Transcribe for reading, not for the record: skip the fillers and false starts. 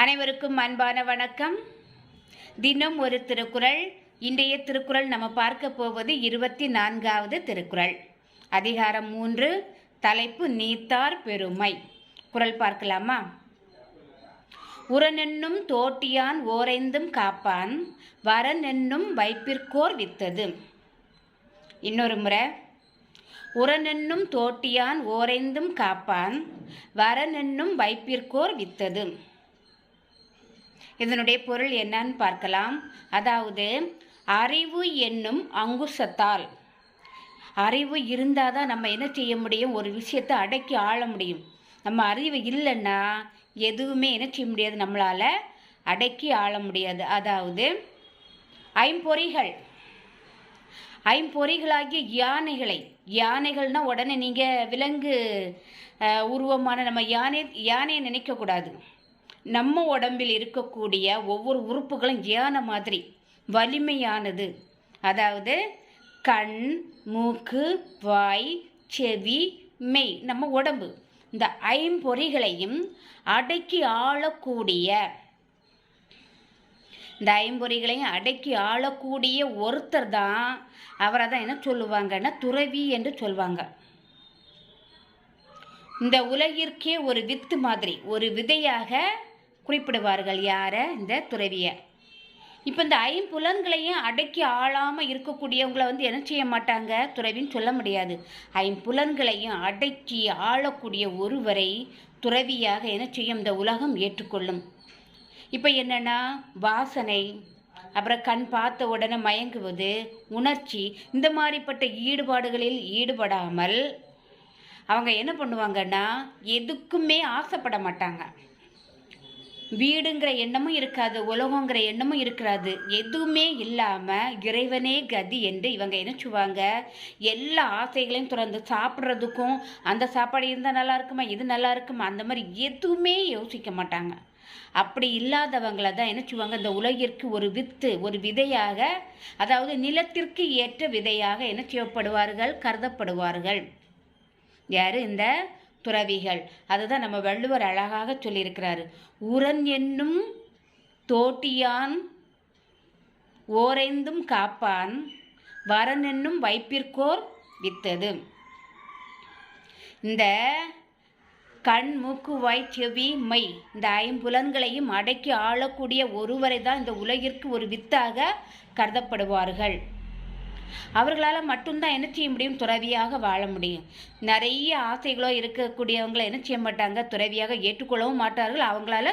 அனைவருக்கும் அன்பான வணக்கம். தினம் ஒரு திருக்குறள். இன்றைய திருக்குறள் நம்ம பார்க்க போவது 24வது திருக்குறள். அதிகாரம் 3, தலைப்பு நீத்தார் பெருமை. குறள் பார்க்கலாமா? உரனென்னும் தோட்டியான் ஓரைந்தும் காப்பான், வரனென்னும் வைப்பிற்கோர் வித்தது. இன்னொரு முறை. உரனென்னும் தோட்டியான் ஓரைந்தும் காப்பான், வரனென்னும் வைப்பிற்கோர் வித்தது. இதனுடைய பொருள் என்னன்னு பார்க்கலாம். அதாவது, அறிவு என்னும் அங்குசத்தால், அறிவு இருந்தால் தான் நம்ம என்ன செய்ய முடியும்? ஒரு விஷயத்தை அடக்கி ஆள முடியும். நம்ம அறிவு இல்லைன்னா எதுவுமே என்ன செய்ய முடியாது, நம்மளால் அடக்கி ஆள முடியாது. அதாவது ஐம்பொறிகளாகிய யானைகள்னா உடனே நீங்கள் விலங்கு உருவமான நம்ம யானையை நினைக்கக்கூடாது. நம்ம உடம்பில் இருக்கக்கூடிய ஒவ்வொரு உறுப்புகளும் யானை மாதிரி வலிமையானது. அதாவது கண், மூக்கு, வாய், செவி, மெய், நம்ம உடம்பு, இந்த ஐம்பொறிகளையும் அடக்கி ஆளக்கூடிய ஒருத்தர் தான், அவரை தான் என்ன சொல்லுவாங்கன்னா துறவி என்று சொல்லுவாங்க. இந்த உலகிற்கே ஒரு வித்து மாதிரி, ஒரு விதையாக குறிப்பிடுவார்கள். யாரை? இந்த துறவியை. இப்போ இந்த ஐம்புலன்களையும் அடக்கி ஆளாமல் இருக்கக்கூடியவங்களை என்ன செய்ய மாட்டாங்க? துறவின்னு சொல்ல முடியாது. ஐம்புலன்களையும் அடக்கி ஆளக்கூடிய ஒருவரை துறவியாக என்ன செய்யும்? இந்த உலகம் ஏற்றுக்கொள்ளும். இப்போ என்னென்னா, வாசனை, அப்புறம் கண் பார்த்த உடனே மயங்குவது, உணர்ச்சி, இந்த மாதிரிப்பட்ட ஈடுபாடுகளில் ஈடுபடாமல் அவங்க என்ன பண்ணுவாங்கன்னா, எதுக்குமே ஆசைப்பட மாட்டாங்க. வீடுங்கிற எண்ணமும் இருக்காது, உலகங்கிற எண்ணமும் இருக்காது. எதுவுமே இல்லாமல் இறைவனே கதி என்று இவங்க என்ன செய்வாங்க? எல்லா ஆசைகளையும் துறந்து, சாப்பிட்றதுக்கும் அந்த சாப்பாடு இருந்தால் நல்லா இருக்குமா, இது நல்லா இருக்குமா, அந்த மாதிரி எதுவுமே யோசிக்க மாட்டாங்க. அப்படி இல்லாதவங்களை தான் என்ன செய்வாங்க? இந்த உலகிற்கு ஒரு வித்து, ஒரு விதையாக, அதாவது நிலத்திற்கு ஏற்ற விதையாக என்ன செய்யப்படுவார்கள்? கருதப்படுவார்கள். யார்? இந்த துறவிகள். அதுதான் நம்ம வள்ளுவர் அழகாக சொல்லியிருக்கிறாரு. உரன் என்னும் தோட்டியான் ஓரைந்தும் காப்பான், வரன் என்னும் வைப்பிற்கோர் வித்தது. இந்த கண், மூக்கு, வாய், செவி, மெய், இந்த ஐம்புலன்களையும் அடக்கி ஆளக்கூடிய ஒருவரை தான் இந்த உலகிற்கு ஒரு வித்தாக கருதப்படுவார்கள். அவர்களால் மட்டும்தான் என்ன செய்ய முடியும்? துறவியாக வாழ முடியும். நிறைய ஆசைகளோ இருக்கக்கூடியவங்களை என்ன செய்ய மாட்டாங்க? துறவியாக ஏற்றுக்கொள்ளவும் மாட்டார்கள். அவங்களால